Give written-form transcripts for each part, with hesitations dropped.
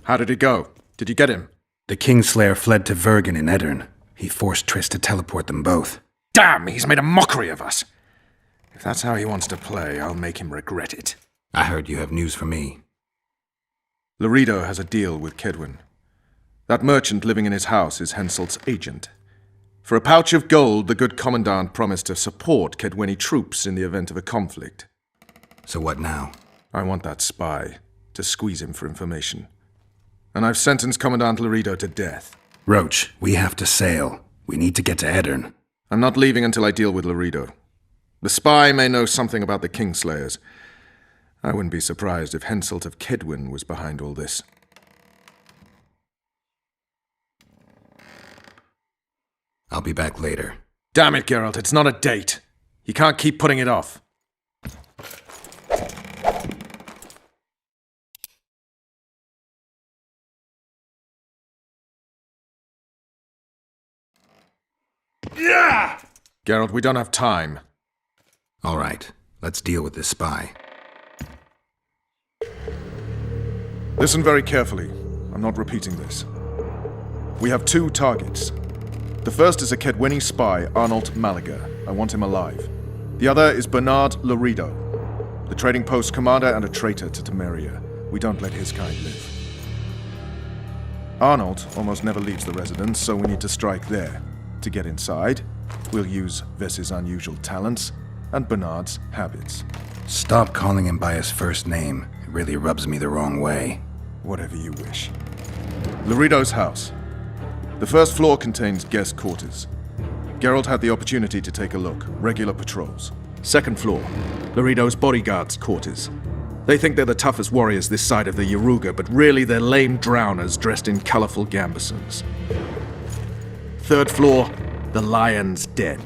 How did it go? Did you get him? The Kingslayer fled to Vergen in Edirn. He forced Triss to teleport them both. Damn, he's made a mockery of us. If that's how he wants to play, I'll make him regret it. I heard you have news for me. Laredo has a deal with Kedwin. That merchant living in his house is Henselt's agent. For a pouch of gold, the good commandant promised to support Kedweni troops in the event of a conflict. So what now? I want that spy to squeeze him for information. And I've sentenced Commandant Laredo to death. Roach, we have to sail. We need to get to Edirn. I'm not leaving until I deal with Laredo. The spy may know something about the Kingslayers. I wouldn't be surprised if Henselt of Kedwin was behind all this. I'll be back later. Damn it, Geralt, it's not a date. You can't keep putting it off. Yeah! Geralt, we don't have time. All right, let's deal with this spy. Listen very carefully. I'm not repeating this. We have two targets. The first is a Kedweni spy, Arnold Malaga. I want him alive. The other is Bernard Laredo, the trading post commander and a traitor to Temeria. We don't let his kind live. Arnold almost never leaves the residence, so we need to strike there. To get inside, we'll use Vess's unusual talents and Bernard's habits. Stop calling him by his first name. It really rubs me the wrong way. Whatever you wish. Laredo's house. The first floor contains guest quarters. Geralt had the opportunity to take a look. Regular patrols. Second floor. Laredo's bodyguards' quarters. They think they're the toughest warriors this side of the Yaruga, but really they're lame drowners dressed in colorful gambesons. Third floor, the Lion's Den.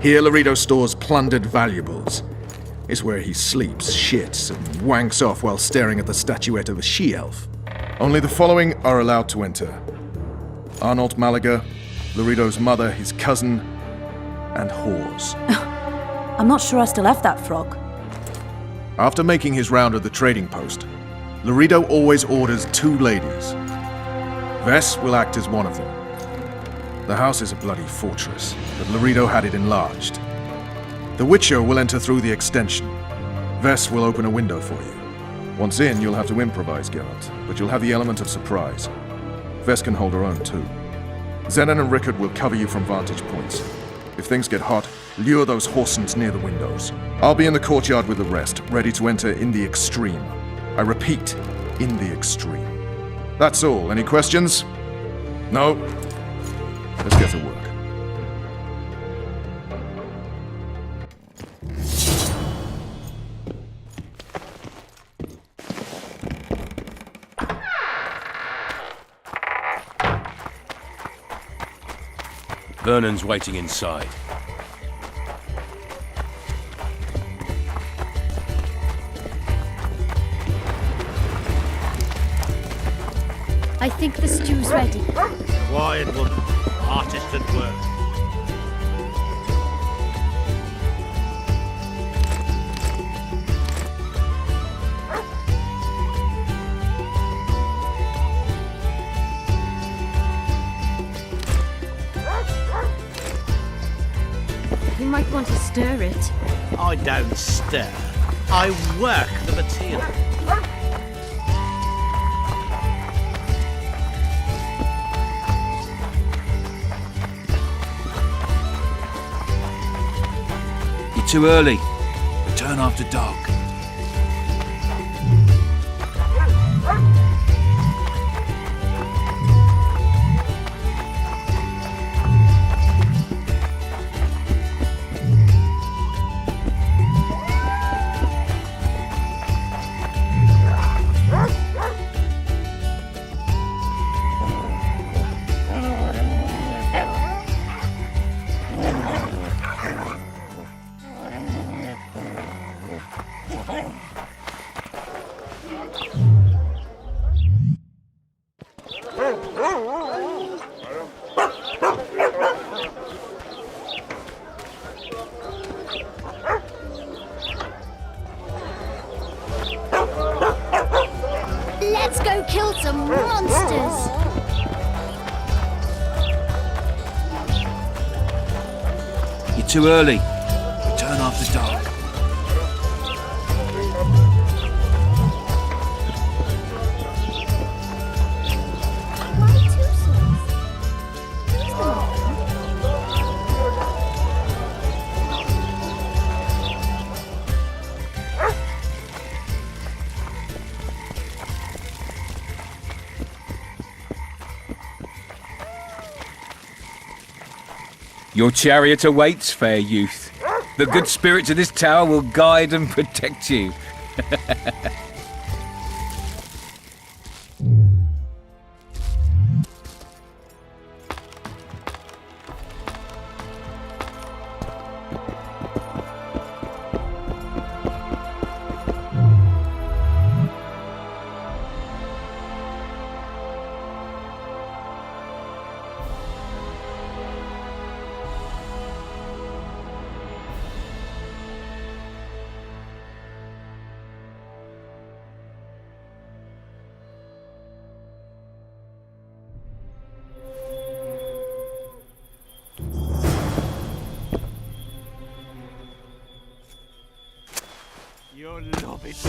Here Laredo stores plundered valuables. It's where he sleeps, shits, and wanks off while staring at the statuette of a she-elf. Only the following are allowed to enter. Arnold Malaga, Laredo's mother, his cousin, and whores. I'm not sure I still have that frog. After making his round of the trading post, Laredo always orders two ladies. Vess will act as one of them. The house is a bloody fortress, but Laredo had it enlarged. The Witcher will enter through the extension. Vess will open a window for you. Once in, you'll have to improvise, Geralt, but you'll have the element of surprise. Vess can hold her own, too. Zenon and Rickard will cover you from vantage points. If things get hot, lure those horsens near the windows. I'll be in the courtyard with the rest, ready to enter in the extreme. I repeat, in the extreme. That's all. Any questions? No? Let's get to work. Vernon's waiting inside. I think the stew's ready. Quiet woman. Artist at work. You might want to stir it. I don't stir. I work the material. You're too early. Return after dark. too early. Return after dark. Why two swords? Who's the mother? Your chariot awaits, fair youth. The good spirits of this tower will guide and protect you. Your love is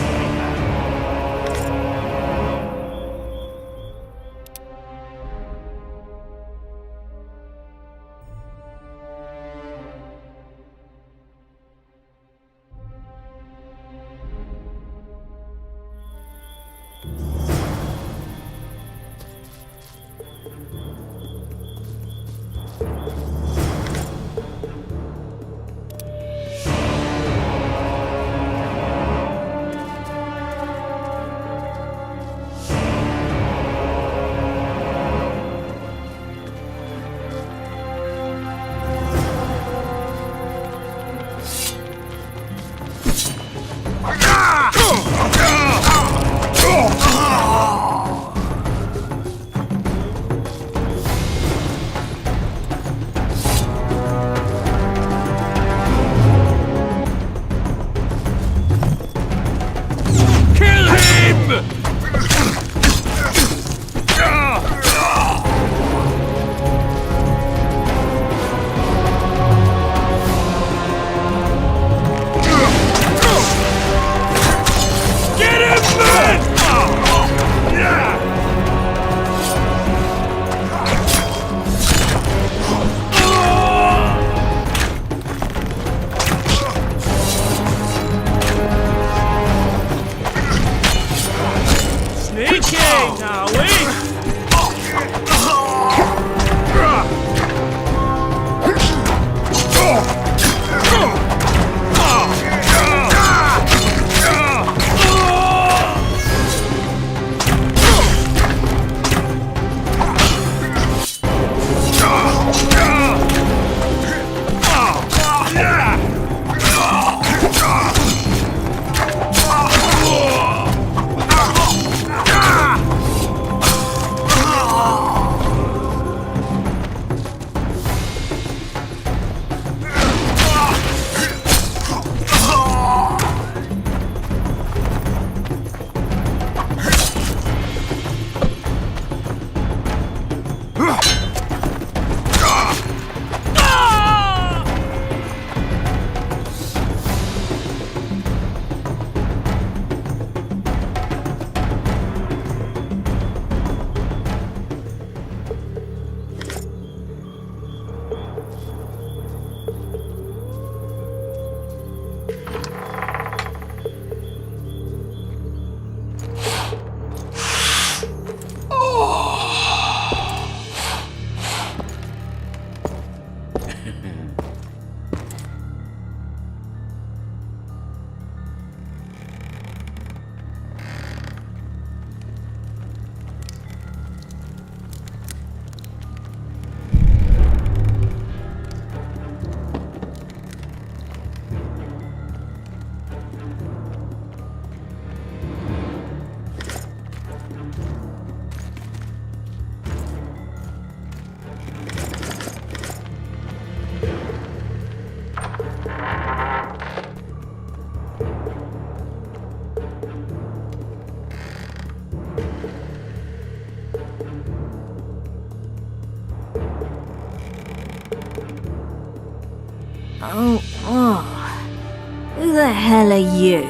Who the hell are you?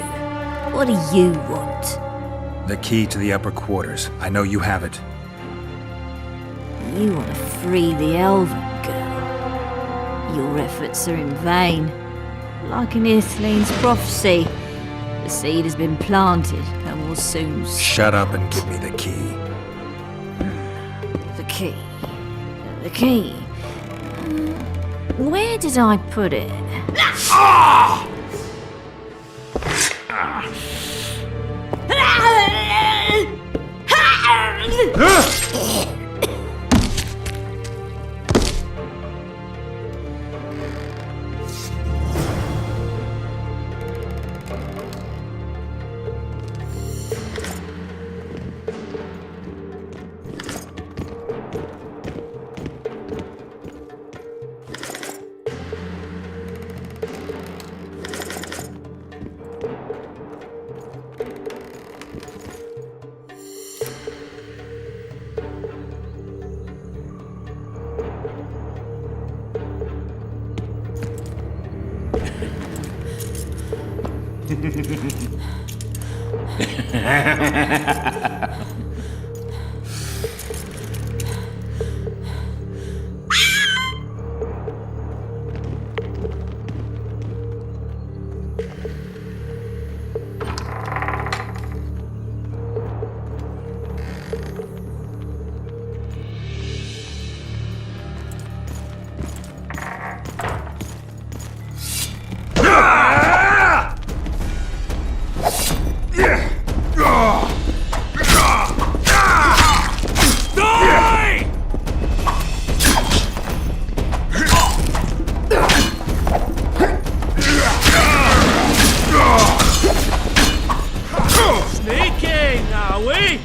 What do you want? The key to the upper quarters. I know you have it. You want to free the elven girl. Your efforts are in vain. Like in Ithleen's prophecy, the seed has been planted and will soon... Shut up and give me the key. The key. The key. Where did I put it? Sneaky, now we.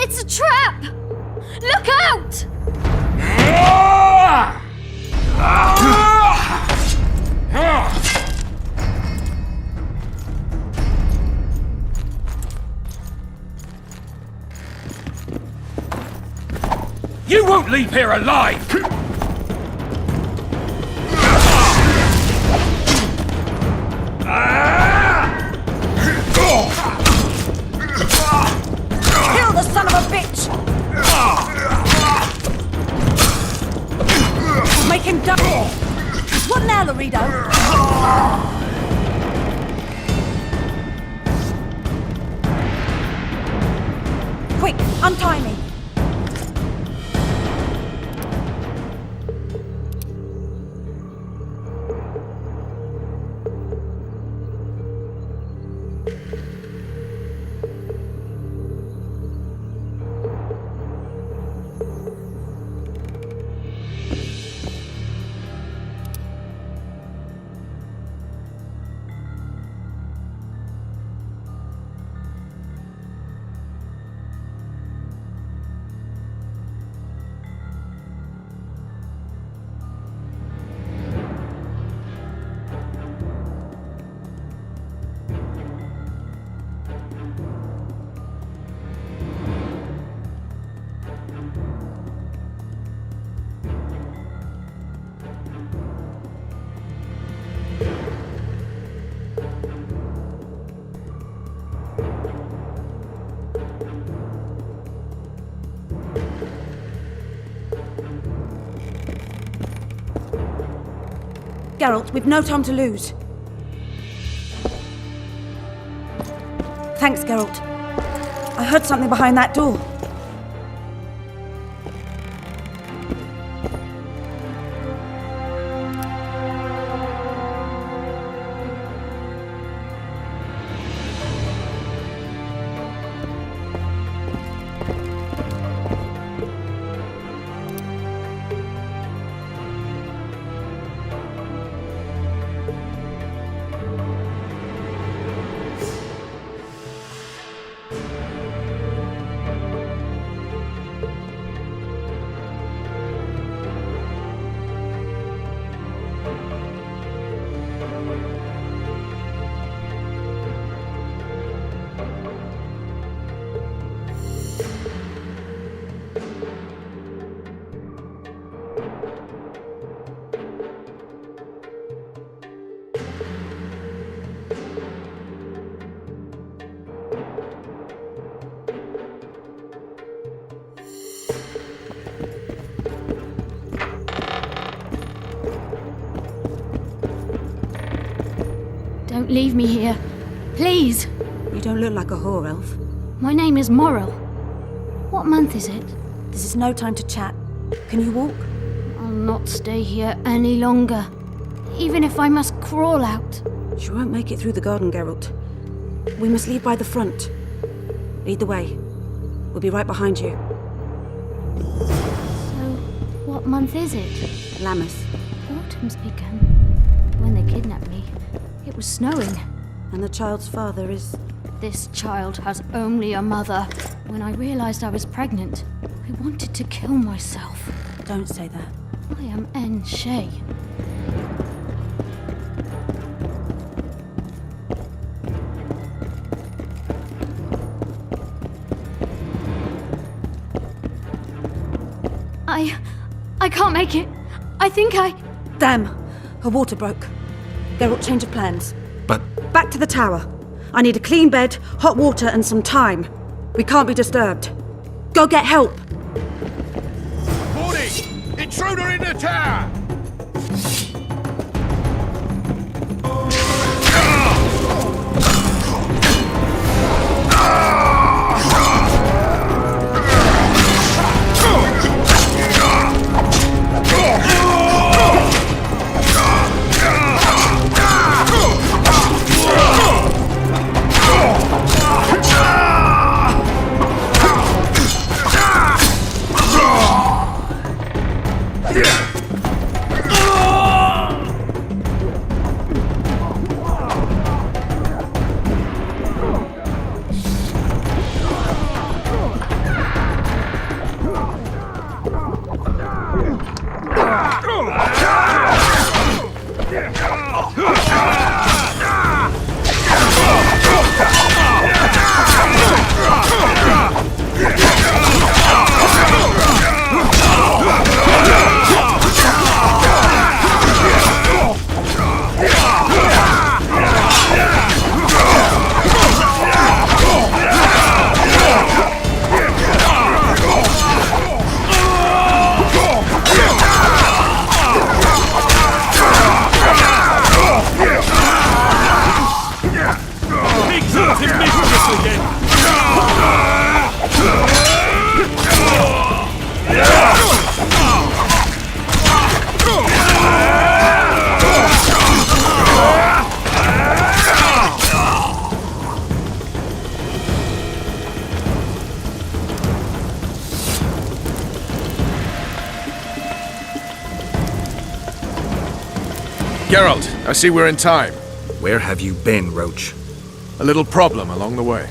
It's a trap! Look out! You won't leave here alive! Kill the son of a bitch! Make him die! What now, Laredo? Quick, untie me! Geralt, we've no time to lose. Thanks, Geralt. I heard something behind that door. Don't leave me here. Please. You don't look like a whore, elf. My name is Morrill. What month is it? This is no time to chat. Can you walk? I'll not stay here any longer. Even if I must crawl out. You won't make it through the garden, Geralt. We must leave by the front. Lead the way. We'll be right behind you. So, what month is it? Lammas. Autumn's begun. When they kidnapped me, it was snowing. And the child's father is... This child has only a mother. When I realized I was pregnant, I wanted to kill myself. Don't say that. I am N. Shay. I can't make it. I think I... Damn! Her water broke. Geralt, change of plans. But Back to the tower. I need a clean bed, hot water, and some time. We can't be disturbed. Go get help! Morning! Intruder in the tower! Geralt, I see we're in time. Where have you been, Roach? A little problem along the way.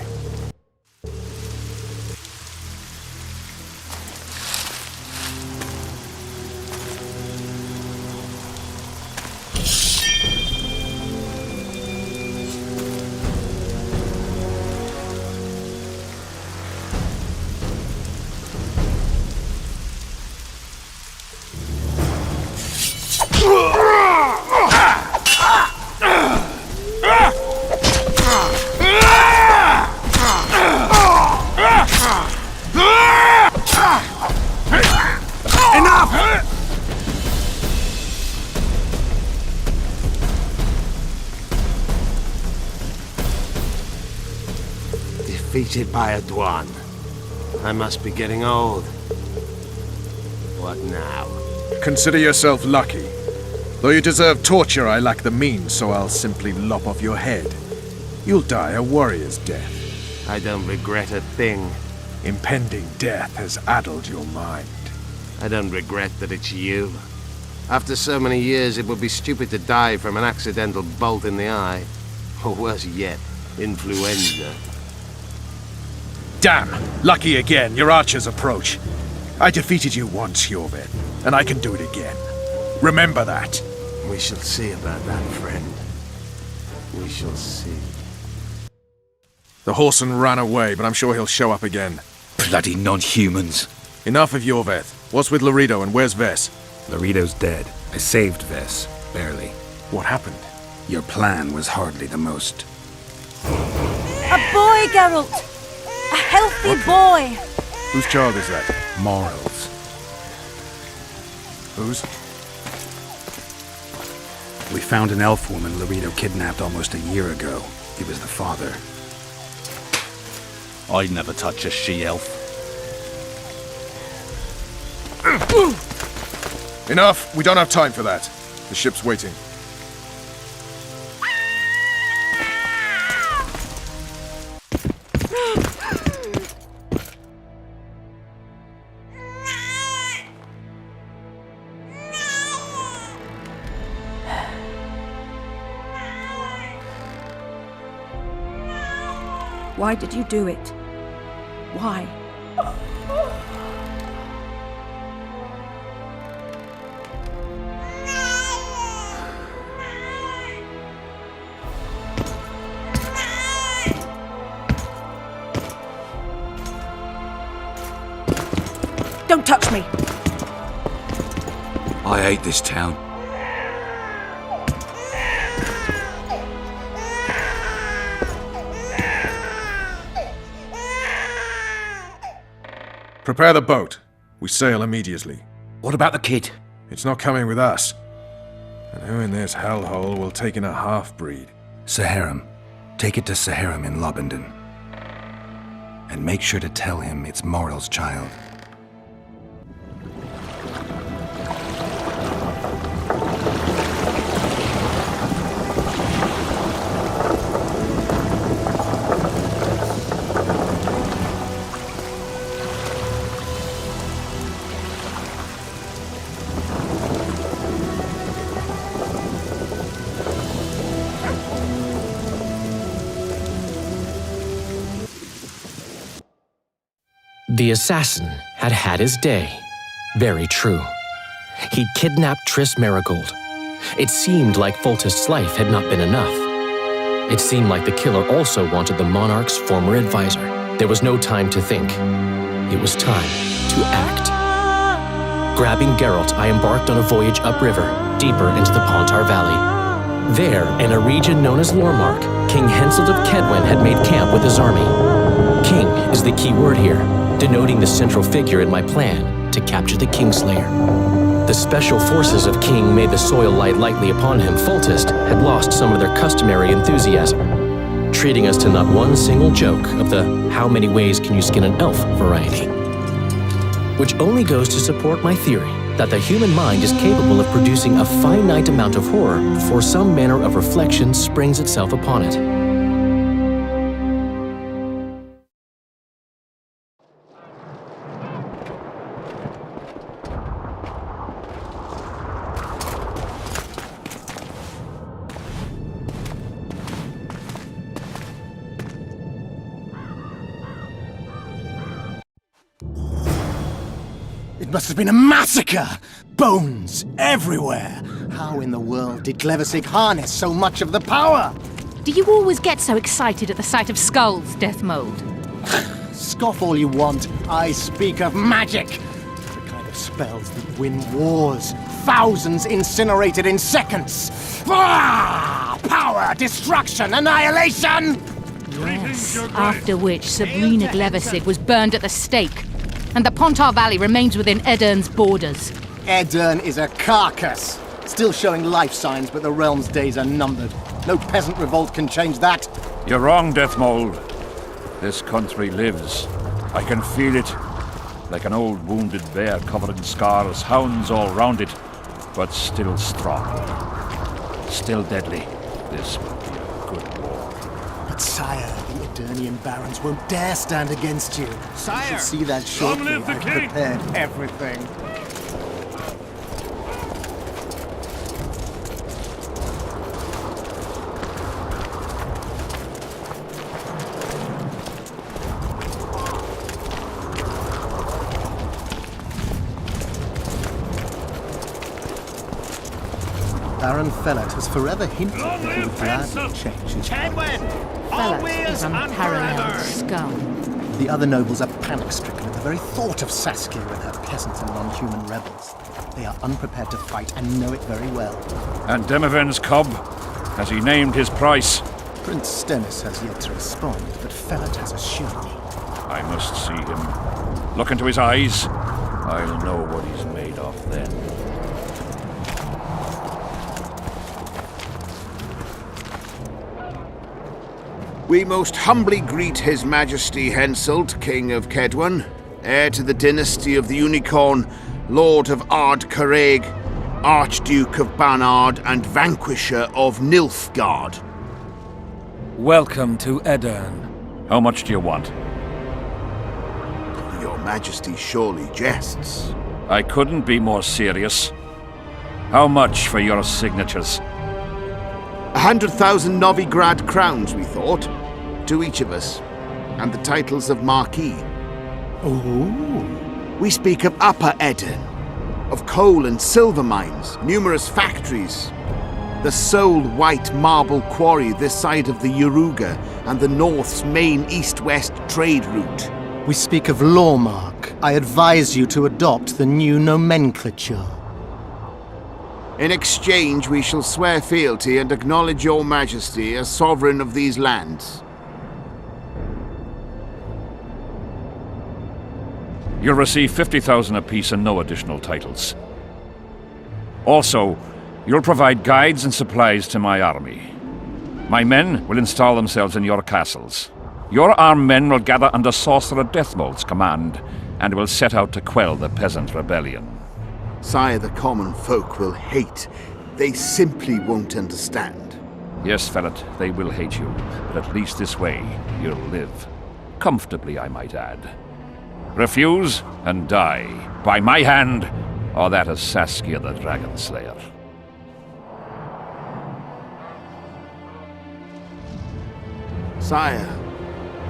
Defeated by a Dwan. I must be getting old. What now? Consider yourself lucky. Though you deserve torture, I lack the means, so I'll simply lop off your head. You'll die a warrior's death. I don't regret a thing. Impending death has addled your mind. I don't regret that it's you. After so many years, it would be stupid to die from an accidental bolt in the eye. Or worse yet, influenza. Damn! Lucky again, your archers approach. I defeated you once, Jorved, and I can do it again. Remember that. We shall see about that, friend. We shall see. The Horseman ran away, but I'm sure he'll show up again. Bloody non-humans. Enough of Jorved. What's with Laredo and where's Vess? Laredo's dead. I saved Vess. Barely. What happened? Your plan was hardly the most. A boy, Geralt! A healthy boy! Whose child is that? Morals. Whose? We found an elf woman Laredo kidnapped almost a year ago. He was the father. I'd never touch a she-elf. Enough! We don't have time for that. The ship's waiting. Why did you do it? Why? Don't touch me! I hate this town. Prepare the boat. We sail immediately. What about the kid? It's not coming with us. And who in this hellhole will take in a half-breed? Saharim. Take it to Saharim in Lobendon. And make sure to tell him it's Moral's child. The assassin had had his day. Very true. He'd kidnapped Triss Marigold. It seemed like Foltest's life had not been enough. It seemed like the killer also wanted the monarch's former advisor. There was no time to think. It was time to act. Grabbing Geralt, I embarked on a voyage upriver, deeper into the Pontar Valley. There, in a region known as Lormark, King Henselt of Kedwen had made camp with his army. King is the key word here, denoting the central figure in my plan to capture the Kingslayer. The special forces of King made the soil lie lightly upon him. Foltest had lost some of their customary enthusiasm, treating us to not one single joke of the how many ways can you skin an elf variety. Which only goes to support my theory that the human mind is capable of producing a finite amount of horror before some manner of reflection springs itself upon it. It must have been a massacre! Bones everywhere! How in the world did Glevesig harness so much of the power? Do you always get so excited at the sight of skulls, Death Mold? Scoff all you want. I speak of magic. The kind of spells that win wars. Thousands incinerated in seconds. Power, destruction, annihilation! Yes, after which Sabrina Glevesig was burned at the stake, and the Pontar Valley remains within Edern's borders. Edern is a carcass. Still showing life signs, but the realm's days are numbered. No peasant revolt can change that. You're wrong, Deathmold. This country lives. I can feel it. Like an old wounded bear covered in scars, hounds all round it, but still strong. Still deadly. This will be a good war. But sire, the Eternian barons won't dare stand against you. Sire, you should see that shortly. long live the I've king! prepared everything. Baron Fellat has forever hinted that he would gladly change his mind. Fellat is unparalleled scum. The other nobles are panic-stricken at the very thought of Saskia with her peasants and non-human rebels. They are unprepared to fight and know it very well. And Demiven's cub? Has he named his price? Prince Stennis has yet to respond, but Fellat has assured me. I must see him. Look into his eyes. I'll know what he's made of then. We most humbly greet His Majesty Henselt, King of Kedwen, heir to the dynasty of the Unicorn, Lord of Ard Carreg, Archduke of Banard, and Vanquisher of Nilfgaard. Welcome to Edern. How much do you want? Your Majesty surely jests. I couldn't be more serious. How much for your signatures? 100,000 Novigrad crowns, we thought, to each of us, and the titles of Marquis. Ooh. We speak of Upper Edern, of coal and silver mines, numerous factories, the sole white marble quarry this side of the Yaruga, and the North's main east-west trade route. We speak of Lawmark. I advise you to adopt the new nomenclature. In exchange, we shall swear fealty and acknowledge your majesty as sovereign of these lands. You'll receive 50,000 apiece and no additional titles. Also, you'll provide guides and supplies to my army. My men will install themselves in your castles. Your armed men will gather under Sorcerer Deathmold's command and will set out to quell the peasant rebellion. Sire, the common folk will hate. They simply won't understand. Yes, Fellat, they will hate you, but at least this way you'll live. Comfortably, I might add. Refuse and die, by my hand, or that of Saskia the Dragon Slayer. Sire,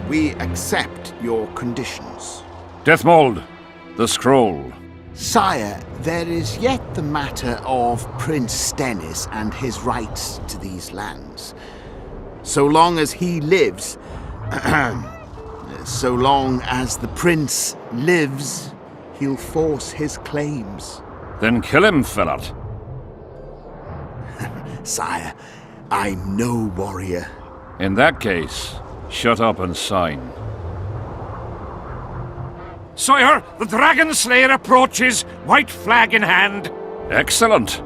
we accept your conditions. Deathmold, the scroll. Sire, there is yet the matter of Prince Stennis and his rights to these lands. So long as he lives, so long as the prince lives, he'll force his claims. Then kill him, Fellat. Sire, I'm no warrior. In that case, shut up and sign. Sire, the Dragon Slayer approaches, white flag in hand. Excellent.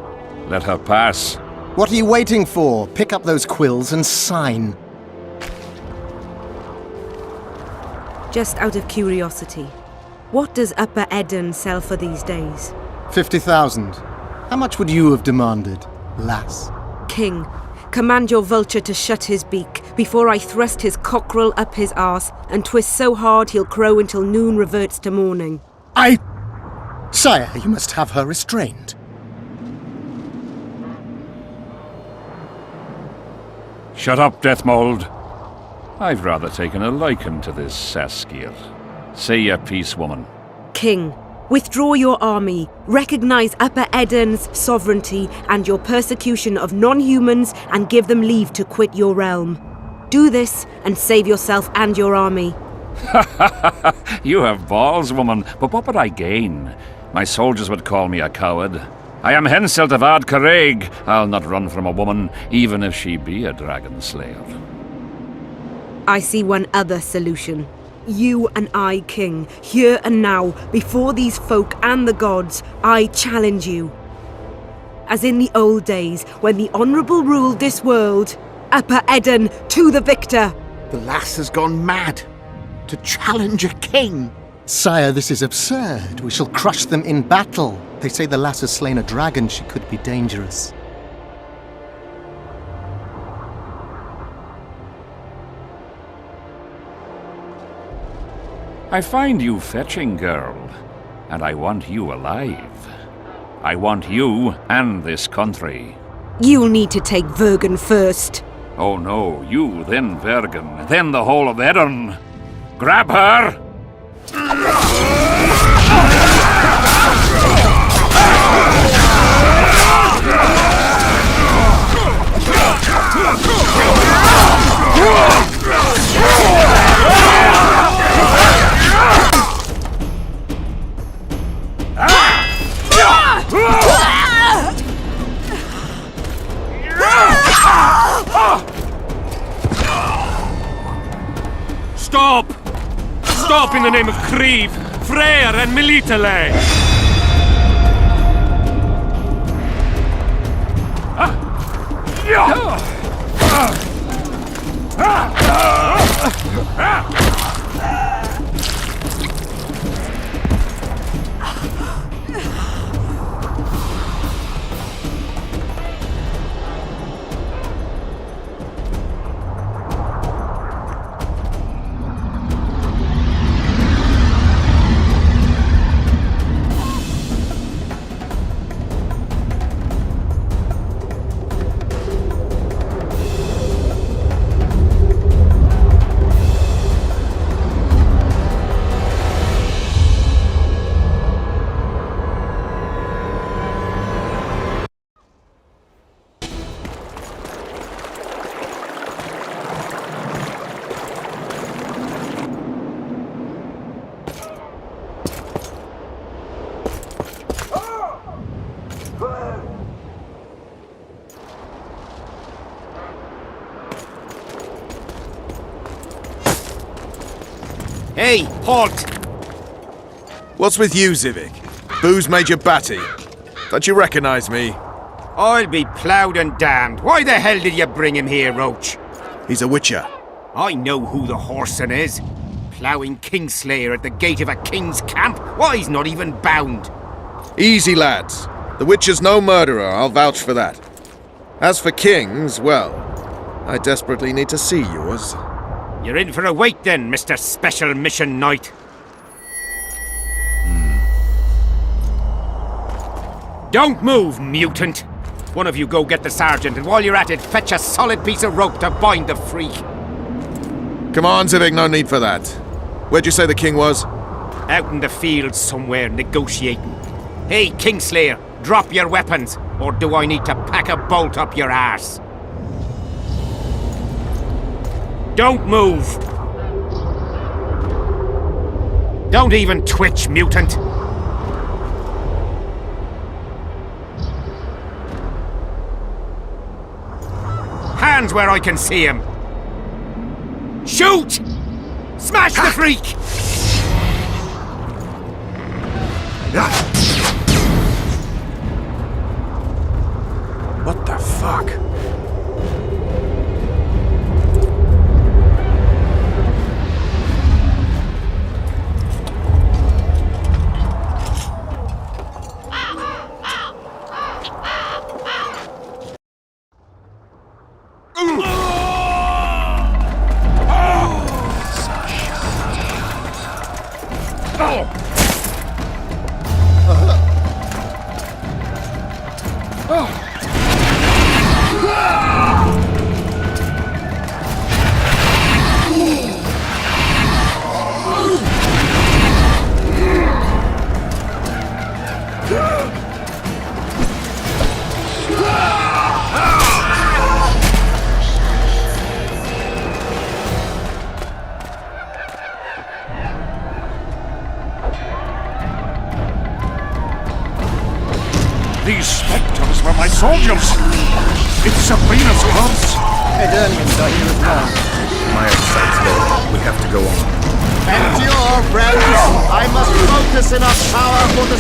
Let her pass. What are you waiting for? Pick up those quills and sign. Just out of curiosity, what does Upper Edern sell for these days? 50,000. How much would you have demanded, lass? King, command your vulture to shut his beak before I thrust his cockerel up his arse and twist so hard he'll crow until noon reverts to morning. Sire, you must have her restrained. Shut up, Deathmold. I've rather taken a liking to this Saskia. Say your piece, woman. King, Withdraw your army, recognize Upper Edirne's sovereignty and your persecution of non-humans, and give them leave to quit your realm. Do this and save yourself and your army. You have balls, woman, but what would I gain? My soldiers would call me a coward. I am Henselt of Ard Caraig. I'll not run from a woman, even if she be a dragon slayer. I see one other solution. You and I, King, here and now, before these folk and the gods, I challenge you. As in the old days, when the Honourable ruled this world, Upper Edirne to the victor! The lass has gone mad. To challenge a king. Sire, this is absurd. We shall crush them in battle. They say the lass has slain a dragon. She could be dangerous. I find you fetching, girl, and I want you alive. I want you and this country. You'll need to take Vergen first. Oh no, you, then Vergen, then the whole of Edirne. Grab her! Stop! Stop in the name of Creve, Freyr and Melitele! Hey, halt! What's with you, Zivik? Booze Major Batty? Don't you recognize me? I'll be ploughed and damned. Why the hell did you bring him here, Roach? He's a witcher. I know who the whoreson is. Ploughing Kingslayer at the gate of a king's camp? Why, he's not even bound. Easy, lads. The witcher's no murderer, I'll vouch for that. As for kings, well, I desperately need to see yours. You're in for a wait then, Mr. Special Mission Knight. Don't move, mutant! One of you go get the sergeant, and while you're at it, fetch a solid piece of rope to bind the freak. Come on, Zivik, no need for that. Where'd you say the king was? Out in the field somewhere, negotiating. Hey, Kingslayer, drop your weapons, or do I need to pack a bolt up your arse? Don't move! Don't even twitch, mutant! Hands where I can see him! Shoot! Smash the freak! What the fuck? soldiers! It's Sabrina's corpse! Eternians are here as well. My sight's low. We have to go on. Endure, friends! I must focus enough power for the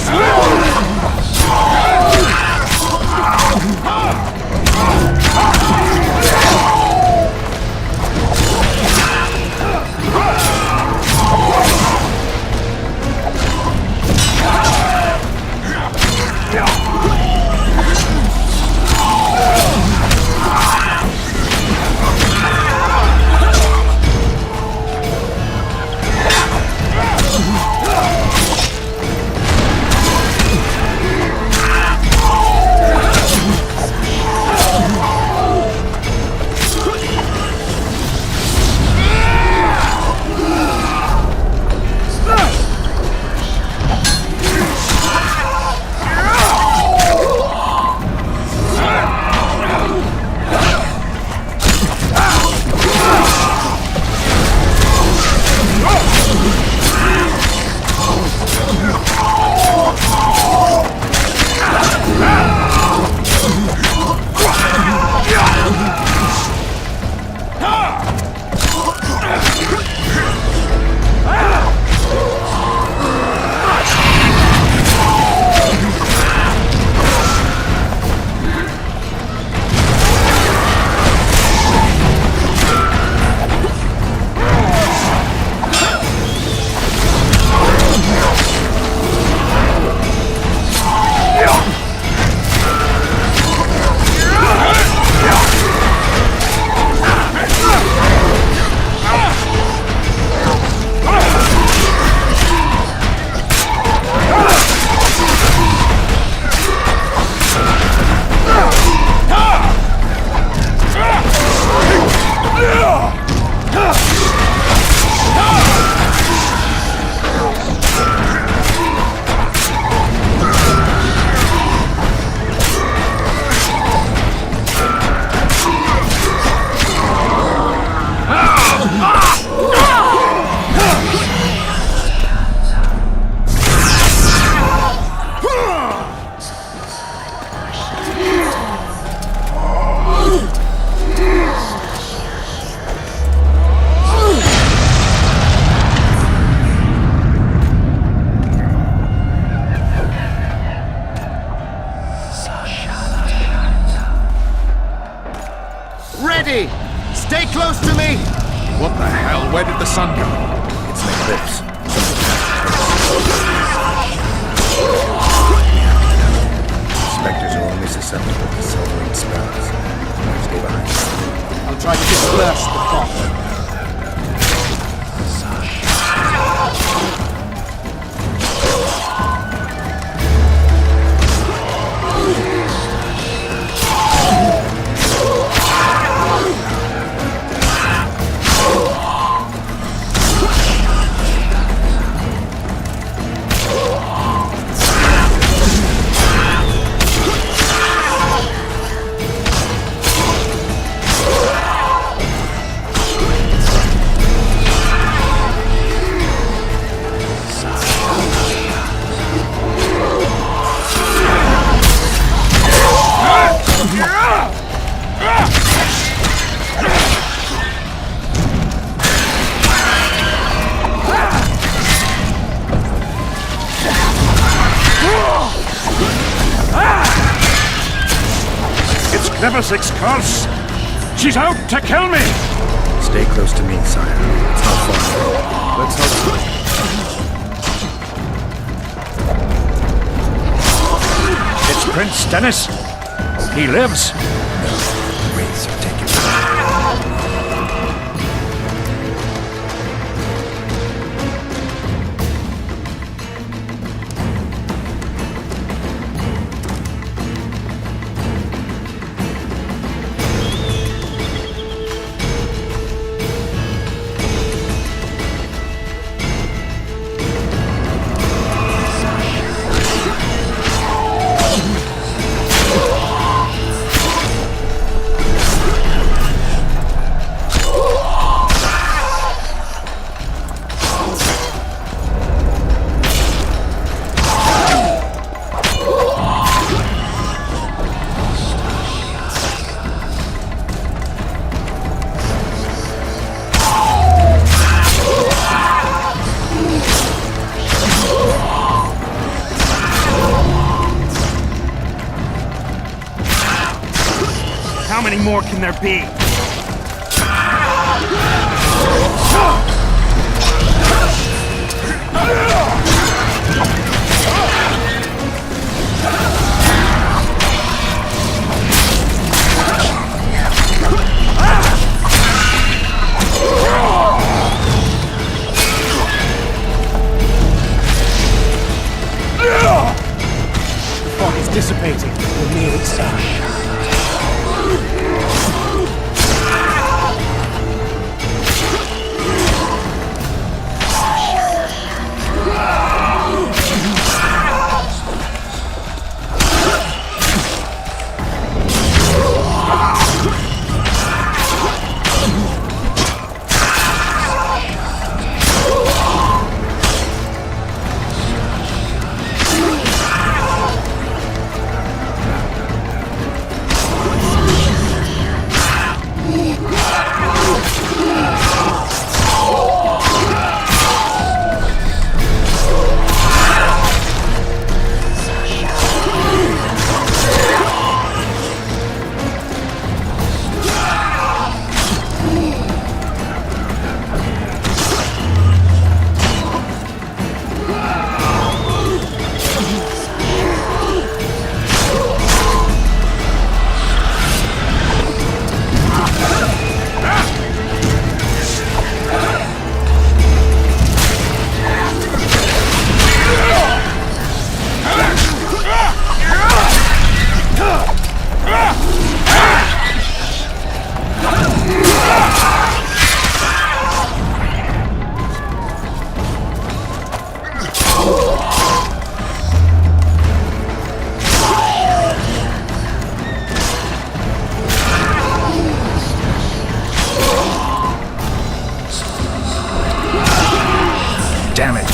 Ready! Stay close to me! What the hell? Where did the sun go? It's an eclipse. Spectres are only susceptible to silvering spells. Stay behind. I'll try to disperse the fog. Level 6 curse! She's out to kill me! Stay close to me, sire. It's not far. Let's hope so. It's Prince Dennis. He lives. The wraiths are taken. there be? The fog is dissipating. We're near its side. Damn it!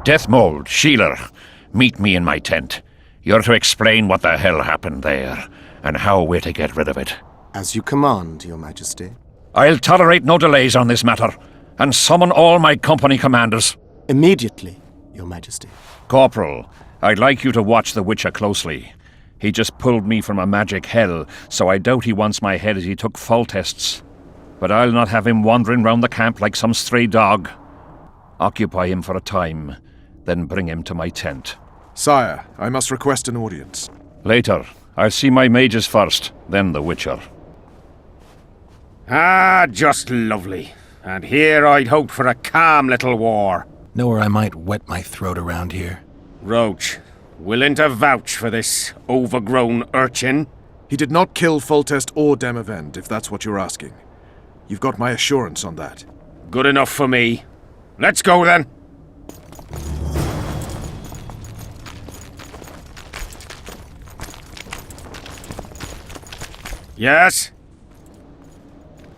Deathmold, Sheeler, meet me in my tent. You're to explain what the hell happened there, and how we're to get rid of it. As you command, Your Majesty. I'll tolerate no delays on this matter, and summon all my company commanders. Immediately, Your Majesty. Corporal, I'd like you to watch the Witcher closely. He just pulled me from a magic hell, so I doubt he wants my head as he took fall tests. But I'll not have him wandering round the camp like some stray dog. Occupy him for a time, then bring him to my tent. Sire, I must request an audience. Later. I'll see my mages first, then the Witcher. Ah, just lovely. And here I'd hoped for a calm little war. Know where I might wet my throat around here? Roach, willing to vouch for this overgrown urchin? He did not kill Foltest or Demavend, if that's what you're asking. You've got my assurance on that. Good enough for me. Let's go then. Yes?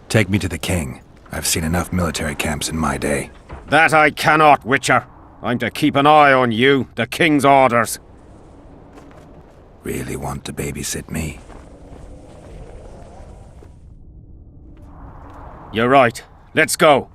Take me to the king. I've seen enough military camps in my day. That I cannot, Witcher. I'm to keep an eye on you, the king's orders. Really want to babysit me? You're right. Let's go.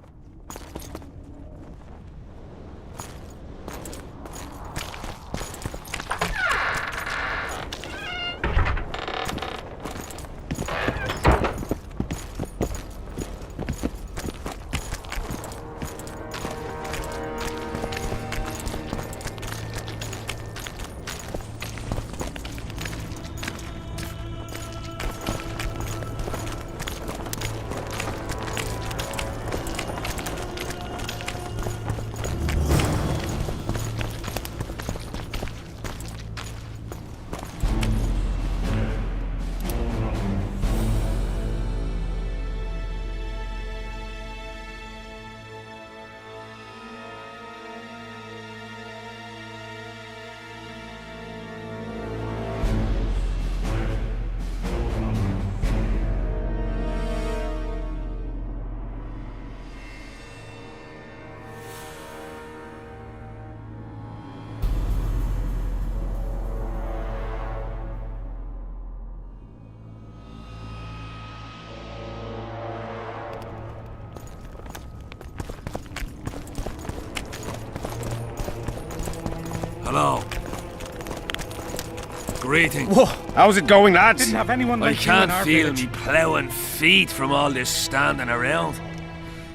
Greetings. Whoa, how's it going, lads? Didn't have anyone I like you in can't our feel village. me ploughing feet from all this standing around.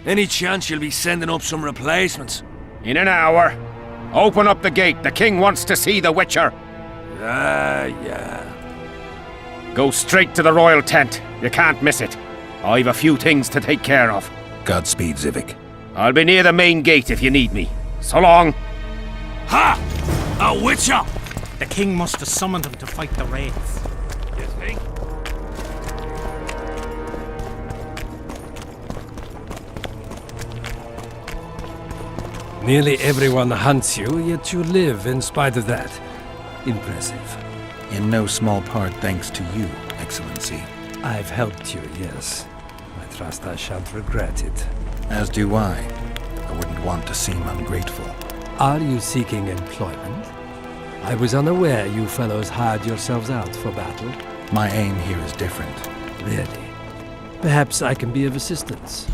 Any chance you'll be sending up some replacements? In an hour. Open up the gate. The king wants to see the Witcher. Yeah. Go straight to the royal tent. You can't miss it. I've a few things to take care of. Godspeed, Zivik. I'll be near the main gate if you need me. So long. Ha! A Witcher! The king must have summoned him to fight the wraiths. You think? Nearly everyone hunts you, yet you live in spite of that. Impressive. In no small part thanks to you, Excellency. I've helped you, yes. I trust I shan't regret it. As do I. I wouldn't want to seem ungrateful. Are you seeking employment? I was unaware you fellows hired yourselves out for battle. My aim here is different. Really? Perhaps I can be of assistance.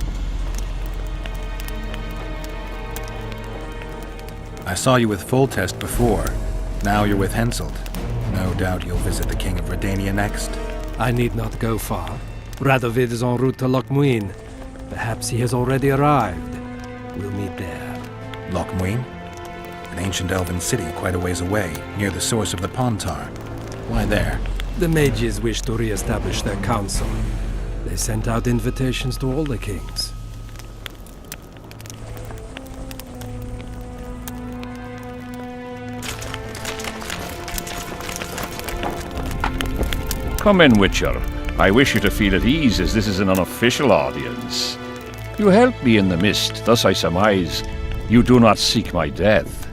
I saw you with Foltest before. Now you're with Henselt. No doubt you'll visit the King of Redania next. I need not go far. Radovid is en route to Lochmuin. Perhaps he has already arrived. We'll meet there. Lochmuin? An ancient elven city quite a ways away, near the source of the Pontar. Why there? The mages wish to re-establish their council. They sent out invitations to all the kings. Come in, Witcher. I wish you to feel at ease, as this is an unofficial audience. You helped me in the mist, thus I surmise you do not seek my death.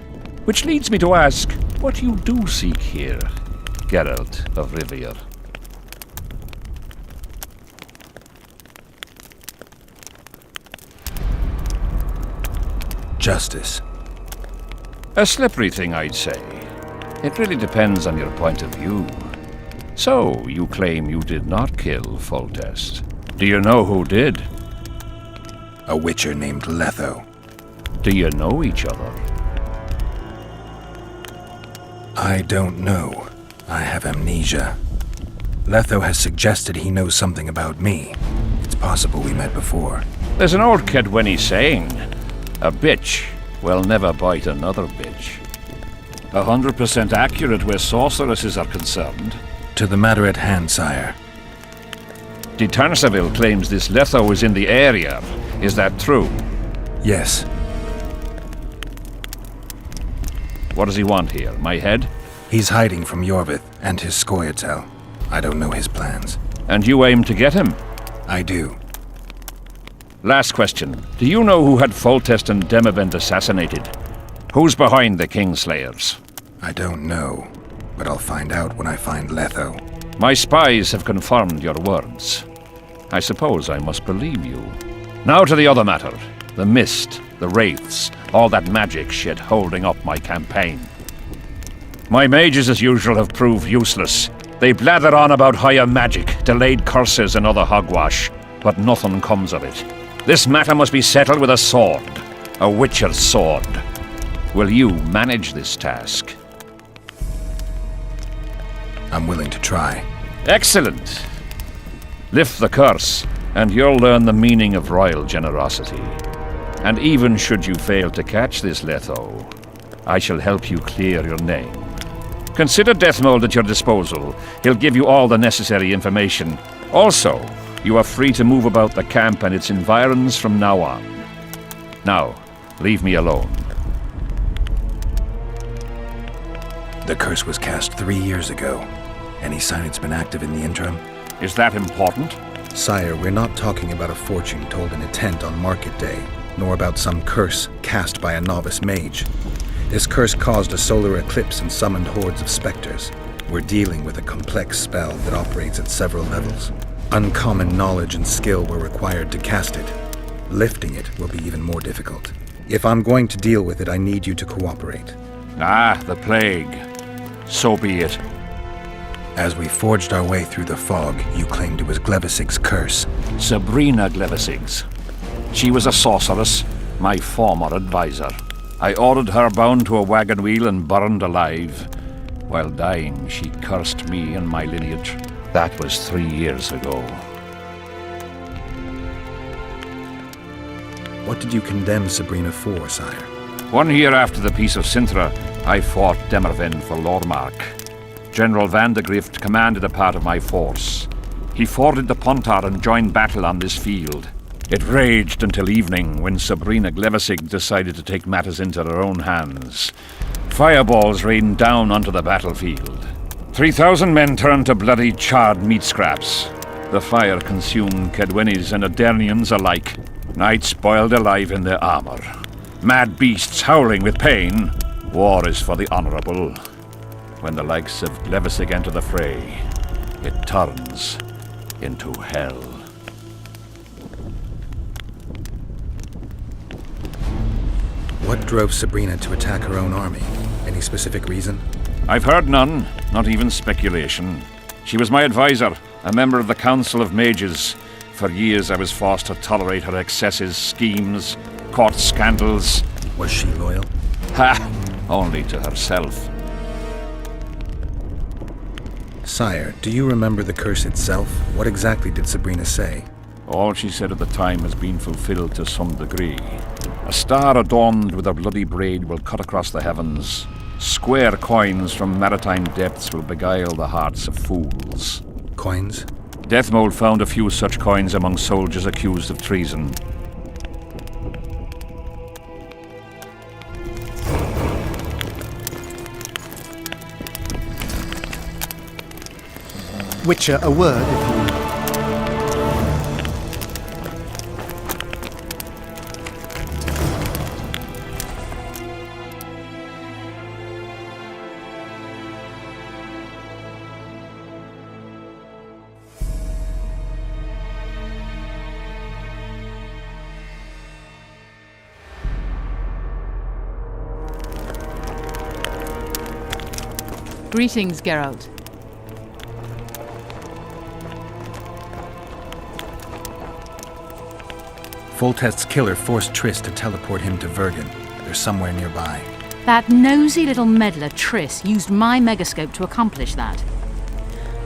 Which leads me to ask what you do seek here, Geralt of Rivia. Justice. A slippery thing, I'd say. It really depends on your point of view. So, you claim you did not kill Foltest. Do you know who did? A Witcher named Letho. Do you know each other? I don't know. I have amnesia. Letho has suggested he knows something about me. It's possible we met before. There's an old Kedweni saying, a bitch will never bite another bitch. 100% accurate where sorceresses are concerned. To the matter at hand, sire. De Tarnseville claims this Letho is in the area. Is that true? Yes. What does he want here? My head? He's hiding from Yorvith and his Scoia'tael. I don't know his plans. And you aim to get him? I do. Last question. Do you know who had Foltest and Demavend assassinated? Who's behind the Kingslayers? I don't know, but I'll find out when I find Letho. My spies have confirmed your words. I suppose I must believe you. Now to the other matter. The mist, the wraiths, all that magic shit holding up my campaign. My mages, as usual, have proved useless. They blather on about higher magic, delayed curses and other hogwash, but nothing comes of it. This matter must be settled with a sword. A Witcher's sword. Will you manage this task? I'm willing to try. Excellent. Lift the curse, and you'll learn the meaning of royal generosity. And even should you fail to catch this Letho, I shall help you clear your name. Consider Deathmold at your disposal. He'll give you all the necessary information. Also, you are free to move about the camp and its environs from now on. Now, leave me alone. The curse was cast 3 years ago. Any sign it's been active in the interim? Is that important? Sire, we're not talking about a fortune told in a tent on market day, nor about some curse cast by a novice mage. This curse caused a solar eclipse and summoned hordes of specters. We're dealing with a complex spell that operates at several levels. Uncommon knowledge and skill were required to cast it. Lifting it will be even more difficult. If I'm going to deal with it, I need you to cooperate. Ah, the plague. So be it. As we forged our way through the fog, you claimed it was Glevisig's curse. Sabrina Glevisig's. She was a sorceress, my former advisor. I ordered her bound to a wagon wheel and burned alive. While dying, she cursed me and my lineage. That was 3 years ago. What did you condemn Sabrina for, sire? 1 year after the Peace of Sintra, I fought Demerven for Lormark. General Van de Grift commanded a part of my force. He forded the Pontar and joined battle on this field. It raged until evening, when Sabrina Glevissig decided to take matters into her own hands. Fireballs rained down onto the battlefield. 3,000 men turned to bloody, charred meat scraps. The fire consumed Kedwenis and Adernians alike. Knights boiled alive in their armor. Mad beasts howling with pain. War is for the honorable. When the likes of Glevissig enter the fray, it turns into hell. What drove Sabrina to attack her own army? Any specific reason? I've heard none, not even speculation. She was my advisor, a member of the Council of Mages. For years I was forced to tolerate her excesses, schemes, court scandals. Was she loyal? Ha! Only to herself. Sire, do you remember the curse itself? What exactly did Sabrina say? All she said at the time has been fulfilled to some degree. A star adorned with a bloody braid will cut across the heavens. Square coins from maritime depths will beguile the hearts of fools. Coins? Deathmold found a few such coins among soldiers accused of treason. Witcher, a word, if you... Greetings, Geralt. Foltest's killer forced Triss to teleport him to Vergen. They're somewhere nearby. That nosy little meddler Triss used my megascope to accomplish that.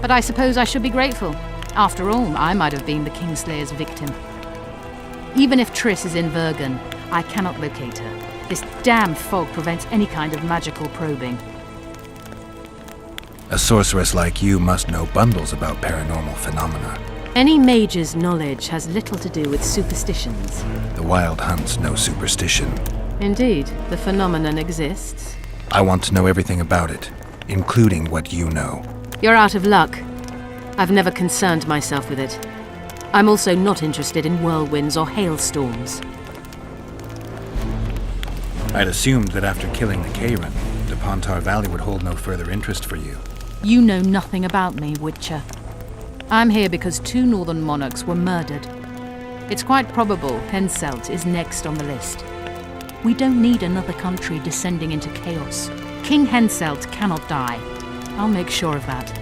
But I suppose I should be grateful. After all, I might have been the Kingslayer's victim. Even if Triss is in Vergen, I cannot locate her. This damn fog prevents any kind of magical probing. A sorceress like you must know bundles about paranormal phenomena. Any mage's knowledge has little to do with superstitions. The Wild Hunt's no superstition. Indeed, the phenomenon exists. I want to know everything about it, including what you know. You're out of luck. I've never concerned myself with it. I'm also not interested in whirlwinds or hailstorms. I'd assumed that after killing the Kayran, the Pontar Valley would hold no further interest for you. You know nothing about me, Witcher. I'm here because 2 northern monarchs were murdered. It's quite probable Henselt is next on the list. We don't need another country descending into chaos. King Henselt cannot die. I'll make sure of that.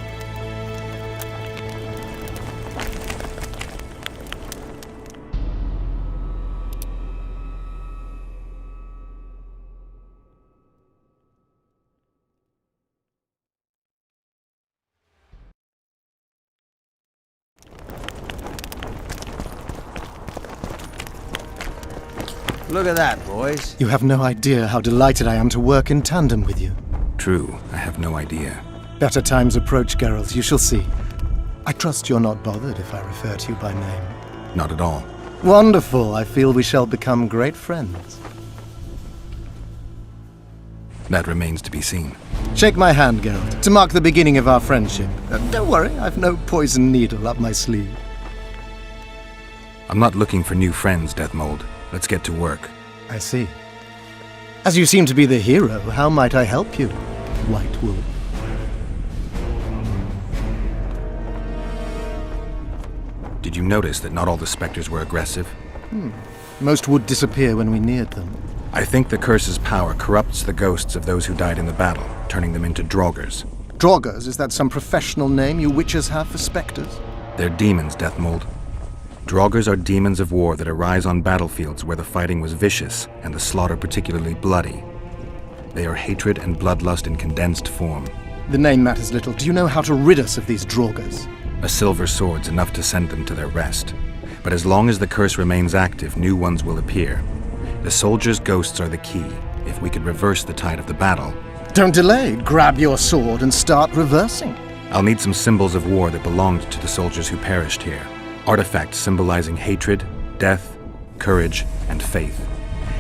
Look at that, boys. You have no idea how delighted I am to work in tandem with you. True, I have no idea. Better times approach, Geralt, you shall see. I trust you're not bothered if I refer to you by name. Not at all. Wonderful, I feel we shall become great friends. That remains to be seen. Shake my hand, Geralt, to mark the beginning of our friendship. Don't worry, I've no poison needle up my sleeve. I'm not looking for new friends, Deathmold. Let's get to work. I see. As you seem to be the hero, how might I help you, White Wolf? Did you notice that not all the specters were aggressive? Most would disappear when we neared them. I think the curse's power corrupts the ghosts of those who died in the battle, turning them into Draugrs. Draugrs, is that some professional name you witches have for specters? They're demons, Deathmold. Draugrs are demons of war that arise on battlefields where the fighting was vicious and the slaughter particularly bloody. They are hatred and bloodlust in condensed form. The name matters little. Do you know how to rid us of these Draugrs? A silver sword's enough to send them to their rest. But as long as the curse remains active, new ones will appear. The soldiers' ghosts are the key. If we could reverse the tide of the battle... Don't delay. Grab your sword and start reversing. I'll need some symbols of war that belonged to the soldiers who perished here. Artifacts symbolizing hatred, death, courage, and faith.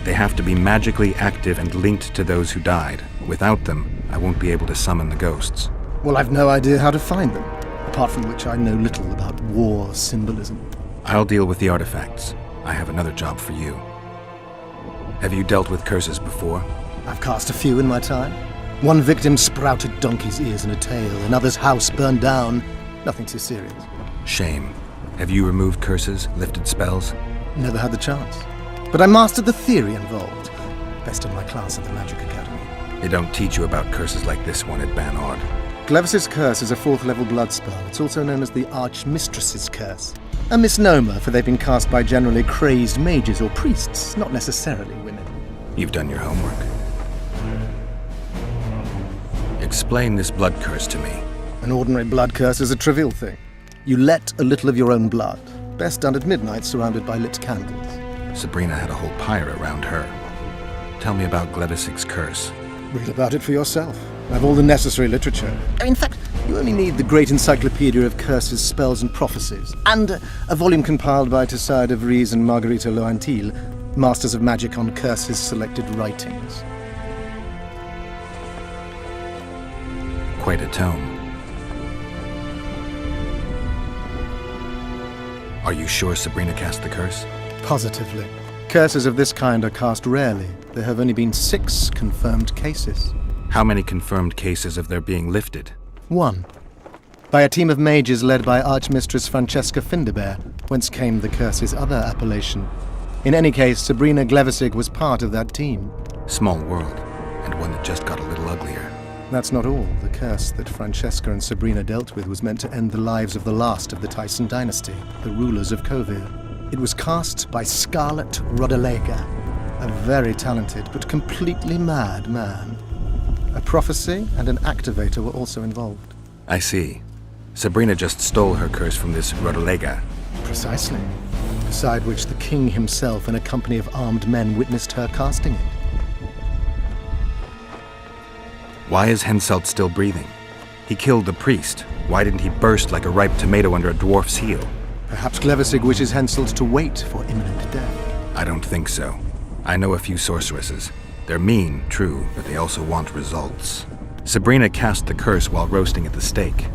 They have to be magically active and linked to those who died. Without them, I won't be able to summon the ghosts. Well, I've no idea how to find them, apart from which I know little about war symbolism. I'll deal with the artifacts. I have another job for you. Have you dealt with curses before? I've cast a few in my time. One victim sprouted donkey's ears and a tail, another's house burned down. Nothing too serious. Shame. Have you removed curses, lifted spells? Never had the chance. But I mastered the theory involved. Best in my class at the Magic Academy. They don't teach you about curses like this one at Banord. Glevis's curse is a 4th level blood spell. It's also known as the Archmistress's curse. A misnomer, for they've been cast by generally crazed mages or priests, not necessarily women. You've done your homework. Explain this blood curse to me. An ordinary blood curse is a trivial thing. You let a little of your own blood, best done at midnight surrounded by lit candles. Sabrina had a whole pyre around her. Tell me about Glevis's curse. Read about it for yourself. I have all the necessary literature. In fact, you only need the Great Encyclopedia of Curses, Spells and Prophecies, and a volume compiled by Tessard de Vries and Marguerite Loantil, Masters of Magic on Curses Selected Writings. Quite a tome. Are you sure Sabrina cast the curse? Positively. Curses of this kind are cast rarely. There have only been 6 confirmed cases. How many confirmed cases of their being lifted? 1. By a team of mages led by Archmistress Francesca Findebert, whence came the curse's other appellation. In any case, Sabrina Glevisig was part of that team. Small world, and one that just got a little uglier. That's not all. The curse that Francesca and Sabrina dealt with was meant to end the lives of the last of the Tyson dynasty, the rulers of Kovir. It was cast by Scarlet Rodalega, a very talented but completely mad man. A prophecy and an activator were also involved. I see. Sabrina just stole her curse from this Rodalega. Precisely. Beside which the king himself and a company of armed men witnessed her casting it. Why is Henselt still breathing? He killed the priest. Why didn't he burst like a ripe tomato under a dwarf's heel? Perhaps Glevisig wishes Henselt to wait for imminent death. I don't think so. I know a few sorceresses. They're mean, true, but they also want results. Sabrina cast the curse while roasting at the stake.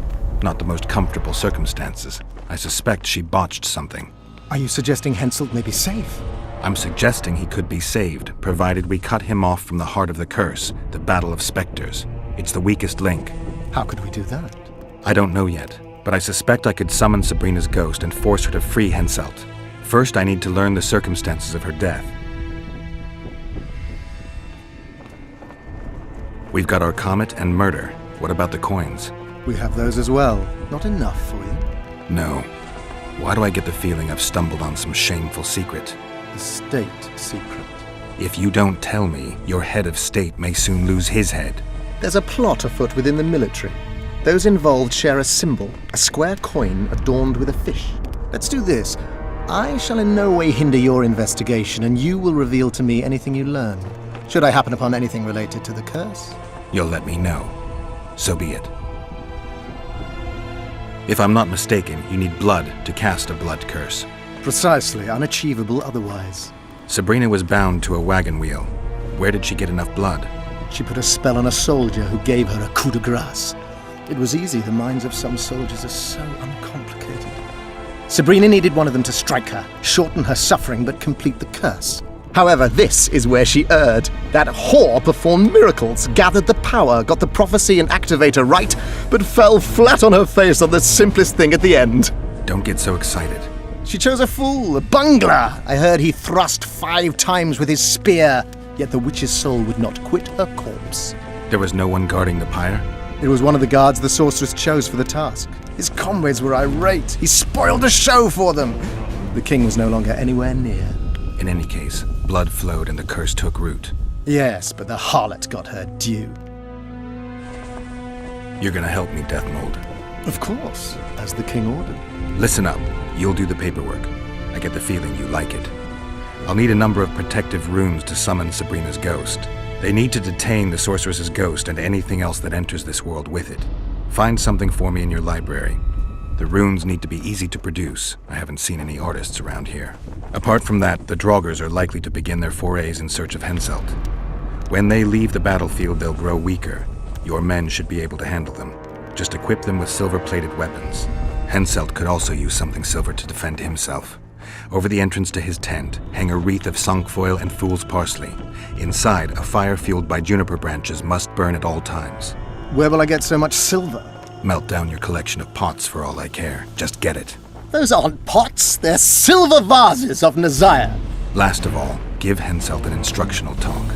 Not the most comfortable circumstances. I suspect she botched something. Are you suggesting Henselt may be safe? I'm suggesting he could be saved, provided we cut him off from the heart of the curse, the Battle of Spectres. It's the weakest link. How could we do that? I don't know yet, but I suspect I could summon Sabrina's ghost and force her to free Henselt. First, I need to learn the circumstances of her death. We've got our comet and murder. What about the coins? We have those as well. Not enough for you? No. Why do I get the feeling I've stumbled on some shameful secret? The state secret. If you don't tell me, your head of state may soon lose his head. There's a plot afoot within the military. Those involved share a symbol, a square coin adorned with a fish. Let's do this. I shall in no way hinder your investigation, and you will reveal to me anything you learn. Should I happen upon anything related to the curse? You'll let me know. So be it. If I'm not mistaken, you need blood to cast a blood curse. Precisely, unachievable otherwise. Sabrina was bound to a wagon wheel. Where did she get enough blood? She put a spell on a soldier who gave her a coup de grace. It was easy, the minds of some soldiers are so uncomplicated. Sabrina needed one of them to strike her, shorten her suffering, but complete the curse. However, this is where she erred. That whore performed miracles, gathered the power, got the prophecy and activator right, but fell flat on her face on the simplest thing at the end. Don't get so excited. She chose a fool, a bungler. I heard he thrust 5 times with his spear, yet the witch's soul would not quit her corpse. There was no one guarding the pyre? It was one of the guards the sorceress chose for the task. His comrades were irate. He spoiled the show for them. The king was no longer anywhere near. In any case, blood flowed and the curse took root. Yes, but the harlot got her due. You're gonna help me, Death Mold. Of course, as the king ordered. Listen up. You'll do the paperwork. I get the feeling you like it. I'll need a number of protective runes to summon Sabrina's ghost. They need to detain the sorceress's ghost and anything else that enters this world with it. Find something for me in your library. The runes need to be easy to produce. I haven't seen any artists around here. Apart from that, the Draugrs are likely to begin their forays in search of Henselt. When they leave the battlefield, they'll grow weaker. Your men should be able to handle them. Just equip them with silver-plated weapons. Henselt could also use something silver to defend himself. Over the entrance to his tent, hang a wreath of cinquefoil and fool's parsley. Inside, a fire fueled by juniper branches must burn at all times. Where will I get so much silver? Melt down your collection of pots for all I care. Just get it. Those aren't pots, they're silver vases of Nazaya. Last of all, give Henselt an instructional talk.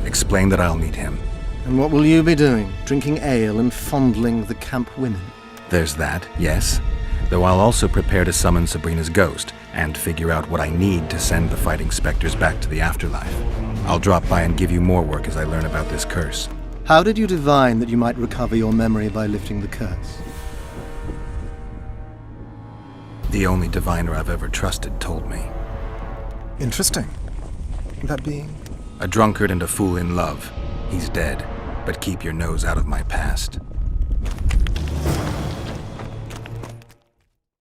Explain that I'll meet him. And what will you be doing? Drinking ale and fondling the camp women? There's that, yes. Though I'll also prepare to summon Sabrina's ghost and figure out what I need to send the fighting specters back to the afterlife. I'll drop by and give you more work as I learn about this curse. How did you divine that you might recover your memory by lifting the curse? The only diviner I've ever trusted told me. Interesting. That being? A drunkard and a fool in love. He's dead, but keep your nose out of my past.